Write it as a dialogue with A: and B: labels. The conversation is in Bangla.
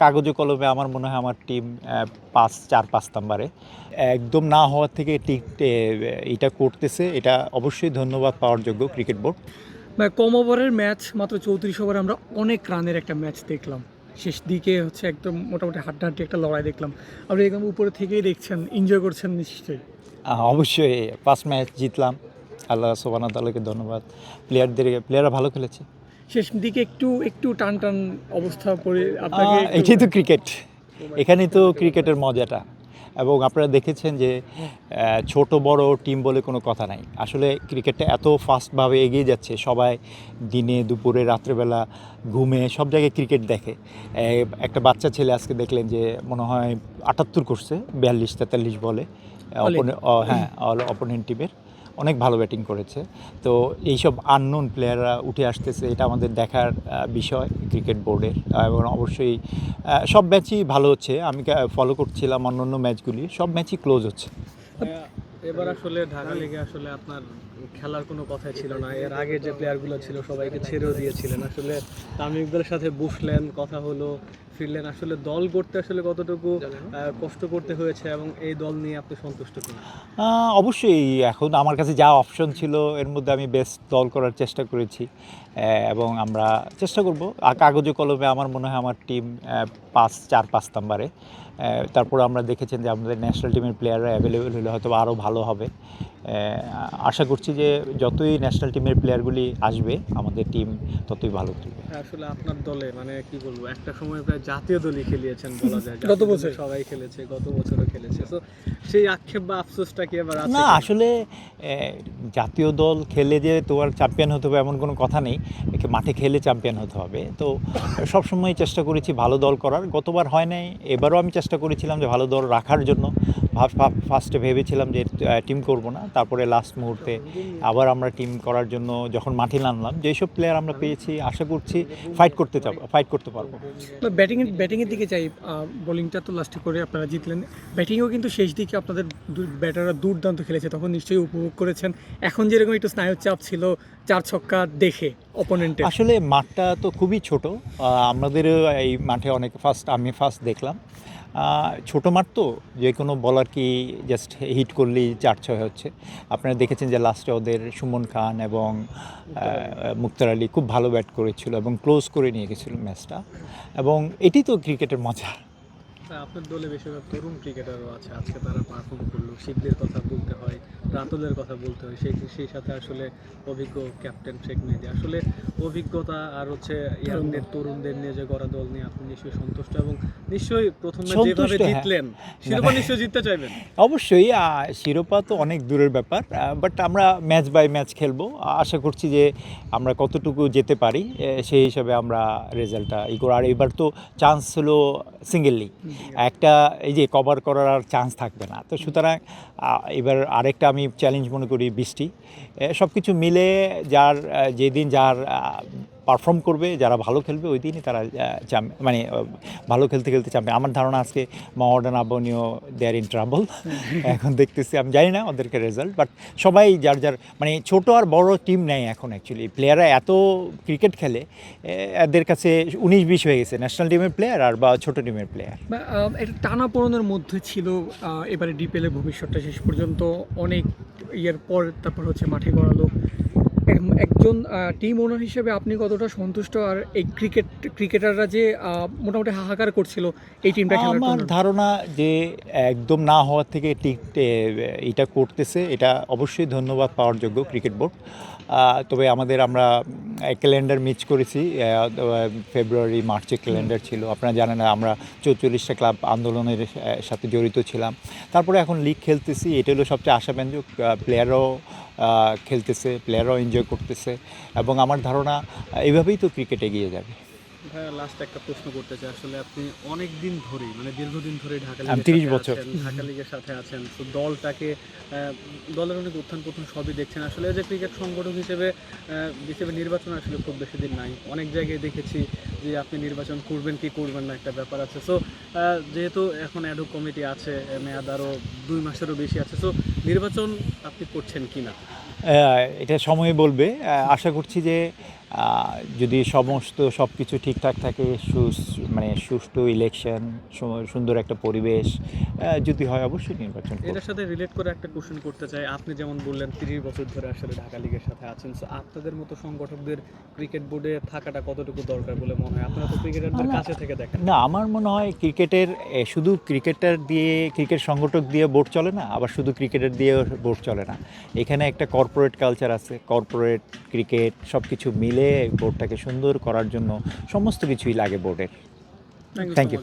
A: কাগজে কলমে আমার মনে হয় আমার টিম 4-5 নাম্বারে একদম না হওয়ার থেকে এটা করতেছে, এটা অবশ্যই ধন্যবাদ পাওয়ার যোগ্য ক্রিকেট বোর্ড।
B: কম ওভারের ম্যাচ, মাত্র 34 ওভারে আমরা অনেক রানের একটা ম্যাচ দেখলাম। শেষ দিকে হচ্ছে একদম মোটামুটি হাড্ডাহাড্ডি একটা লড়াই দেখলাম। আপনি একদম উপরে থেকেই দেখছেন, এনজয় করছেন নিশ্চয়ই।
A: অবশ্যই ফার্স্ট ম্যাচ জিতলাম, আল্লাহ সুবহানাহু ওয়া তাআলাকে ধন্যবাদ। প্লেয়াররা ভালো খেলেছে।
B: শেষ দিকে একটু একটু টান টান অবস্থা পড়ে আপনাকে
A: এটাই তো ক্রিকেট, এখানেই তো ক্রিকেটের মজাটা। এবং আপনারা দেখেছেন যে ছোট বড় টিম বলে কোনো কথা নাই, আসলে ক্রিকেটটা এত ফাস্টভাবে এগিয়ে যাচ্ছে, সবাই দিনে দুপুরে রাত্রেবেলা ঘুমে সব জায়গায় ক্রিকেট দেখে। একটা বাচ্চা ছেলে আজকে দেখলেন যে মনে হয় 78 করছে 42-43 বলে, হ্যাঁ অপোনেন্ট টিমের অনেক ভালো ব্যাটিং করেছে। তো এইসব আননোন প্লেয়াররা উঠে আসতেছে, এটা আমাদের দেখার বিষয় ক্রিকেট বোর্ডের। এবং অবশ্যই সব ম্যাচই ভালো হচ্ছে, আমি ফলো করছিলাম অন্য ম্যাচগুলি, সব ম্যাচই ক্লোজ হচ্ছে।
C: এবার আসলে ঢাকা লিগে আসলে আপনার খেলার কোনো কথাই ছিল না। এর আগে যে প্লেয়ারগুলো ছিল সবাইকে ছেড়েও দিয়েছিলেন। আসলে তামিম ইকবালের সাথে বসলেন, কথা হলো, ফিরলেন। আসলে দল গড়তে আসলে কতটুকু কষ্ট করতে হয়েছে এবং এই দল নিয়ে আপনি সন্তুষ্ট কিনা?
A: অবশ্যই এখন আমার কাছে যা অপশন ছিল এর মধ্যে আমি বেস্ট দল করার চেষ্টা করেছি, এবং আমরা চেষ্টা করব। কাগজে কলমে আমার মনে হয় আমার টিম 4-5 নাম্বারে। তারপর আমরা দেখেছেন যে আমাদের ন্যাশনাল টিমের প্লেয়াররা অ্যাভেলেবেল হলে হয়তো আরও ভালো হবে। আশা করছি যে যতই ন্যাশনাল টিমের প্লেয়ারগুলি আসবে আমাদের টিম ততই ভালো খেলবে।
C: আসলে আপনার দলে মানে কি বলবো, একটা সময় প্রায় জাতীয় দলই খেলিয়েছেন বলা যায়।
B: গত বছর
C: সবাই খেলেছে, গত বছরও খেলেছে। তো সেই আক্ষেপ বা আফসোসটা কি এবার আছে?
A: না, আসলে জাতীয় দল খেলে যে তোমার চ্যাম্পিয়ন হতে হবে এমন কোনো কথা নেই, মাঠে খেলে চ্যাম্পিয়ন হতে হবে। তো সবসময় চেষ্টা করেছি ভালো দল করার, গতবার হয় নাই, এবারও আমি চেষ্টা করেছিলাম যে ভালো দল রাখার জন্য। ফার্স্টে ভেবেছিলাম যে টিম করব না, তারপরে লাস্ট মুহূর্তে আবার আমরা টিম করার জন্য যখন মাঠে নামলাম, যেসব প্লেয়ার আমরা পেয়েছি আশা করছি ফাইট করতে পারবো।
B: ব্যাটিংয়ের দিকে চাই, বোলিংটা তো লাস্টে করে আপনারা জিতলেন, ব্যাটিংও কিন্তু শেষ দিকে আপনাদের ব্যাটাররা দুর্দান্ত খেলেছে, তখন নিশ্চয়ই উপভোগ করেছেন। এখন যেরকম একটু স্নায়ুর চাপ ছিল 4 ছক্কা দেখে অপোনেন্টের।
A: আসলে মাঠটা তো খুবই ছোট, আমাদের এই মাঠে আমি ফার্স্ট দেখলাম। ছোটো মাঠ তো যে কোনো বলার কি জাস্ট হিট করলেই 4-6 হচ্ছে। আপনারা দেখেছেন যে লাস্টে ওদের সুমন খান এবং মুক্তার আলী খুব ভালো ব্যাট করেছিল এবং ক্লোজ করে নিয়ে গেছিলো ম্যাচটা, এবং এটি তো ক্রিকেটের মজা।
C: আপনার দলে বেশিরভাগ তরুণ ক্রিকেটারও আছে, আজকে তারা পারফর্ম করলো। শিবলির কথা বলতে হয়, রাতুলের কথা বলতে হয়, সেই সাথে আসলে অভিজ্ঞ ক্যাপ্টেন শেখ মেহেদী। আসলে অভিজ্ঞতা আর হচ্ছে ইয়াংদের তরুণদের নিয়ে যে গড়া দল নিয়ে আপনি নিশ্চয়ই সন্তুষ্ট, এবং নিশ্চয়ই প্রথম ম্যাচ যেভাবে জিতলেন শিরোপা নিশ্চয়ই জিততে চাইবেন।
A: অবশ্যই শিরোপা তো অনেক দূরের ব্যাপার, বাট আমরা ম্যাচ বাই ম্যাচ খেলবো। আশা করছি যে আমরা কতটুকু যেতে পারি সেই হিসাবে আমরা রেজাল্টটা করব। আর এবার তো চান্স হলো সিঙ্গেললি, একটা এই যে কভার করার আর চান্স থাকবে না। তো সুতরাং এবার আরেকটা আমি চ্যালেঞ্জ মনে করি বৃষ্টি। সব কিছু মিলে যেদিন যার পারফর্ম করবে, যারা ভালো খেলবে ওই দিনই তারা মানে ভালো খেলতে খেলতে চ্যাম্পিয়ন। আমার ধারণা আজকে মহামেডান আবাহনীও দে আর ইন ট্রাবল। এখন দেখতেছি, আমি জানি না ওদেরকে রেজাল্ট, বাট সবাই যার মানে ছোট আর বড় টিম নেই এখন। অ্যাকচুয়ালি প্লেয়াররা এত ক্রিকেট খেলে, এদের কাছে 19-20 হয়ে গেছে ন্যাশনাল টিমের প্লেয়ার আর বা ছোটো টিমের প্লেয়ার।
B: এটা টানাপোড়েনের মধ্যে ছিল এবারে ডিপিএলের ভবিষ্যৎটা শেষ পর্যন্ত অনেক ইয়ের পর তারপর হচ্ছে মাঠে গড়ালো। একজন টিম ওনার হিসেবে আপনি কতটা সন্তুষ্ট, আর এই ক্রিকেটাররা যে মোটামুটি হাহাকার করছিল এই টিমটা খেলার জন্য?
A: আমার ধারণা যে একদম না হওয়ার থেকে এটা করতেছে, এটা অবশ্যই ধন্যবাদ পাওয়ার যোগ্য ক্রিকেট বোর্ড। তবে আমরা ক্যালেন্ডার মিস করেছি, ফেব্রুয়ারি মার্চে ক্যালেন্ডার ছিল। আপনারা জানেন আমরা 44টা ক্লাব আন্দোলনের সাথে জড়িত ছিলাম। তারপরে এখন লিগ খেলতেছি, এটা হলো সবচেয়ে আশাব্যঞ্জক। প্লেয়াররাও খেলতেছে, প্লেয়াররাও এনজয় করতেছে, এবং আমার ধারণা এইভাবেই তো ক্রিকেট এগিয়ে যাবে।
C: ভাইয়া, লাস্ট একটা প্রশ্ন করতে চাই। আসলে আপনি অনেক দিন ধরেই, মানে দীর্ঘদিন ধরে ঢাকা
A: 30 বছর
C: ঢাকা লিগের সাথে আছেন। তো দলটাকে, দলের অনেক উত্থান পতন সবই দেখছেন। আসলে যে ক্রিকেট সংগঠক হিসেবে নির্বাচন আসলে খুব বেশি দিন নাই। অনেক জায়গায় দেখেছি যে আপনি নির্বাচন করবেন কি করবেন না একটা ব্যাপার আছে। সো যেহেতু এখন অ্যাডহক কমিটি আছে, মেয়াদ আরও 2 মাসেরও বেশি আছে, সো নির্বাচন আপনি করছেন কি না?
A: এটা সময় বলবে। আশা করছি যে যদি সমস্ত সব কিছু ঠিকঠাক থাকে, মানে সুষ্ঠু ইলেকশন, সুন্দর একটা পরিবেশ যদি হয়, অবশ্যই নির্বাচন করব।
C: এটার সাথে রিলেট করে একটা কোশ্চেন করতে চাই। আপনি যেমন বললেন 30 বছর ধরে আসলে ঢাকা লিগের সাথে আছেন, সো আপনাদের মতো সংগঠকদের ক্রিকেট বোর্ডে থাকাটা কতটুকু দরকার বলে মনে হয়? আপনারা তো ক্রিকেটারদের কাছে থেকে দেখেন।
A: না, আমার মনে হয় ক্রিকেটের শুধু ক্রিকেটার দিয়ে, ক্রিকেট সংগঠক দিয়ে বোর্ড চলে না, আবার শুধু ক্রিকেটার দিয়ে বোর্ড চলে না। এখানে একটা কর্পোরেট কালচার আছে, কর্পোরেট ক্রিকেট সব কিছু মিলে বোর্ডটাকে সুন্দর করার জন্য সমস্ত কিছুই লাগে বোর্ডের। Thank you.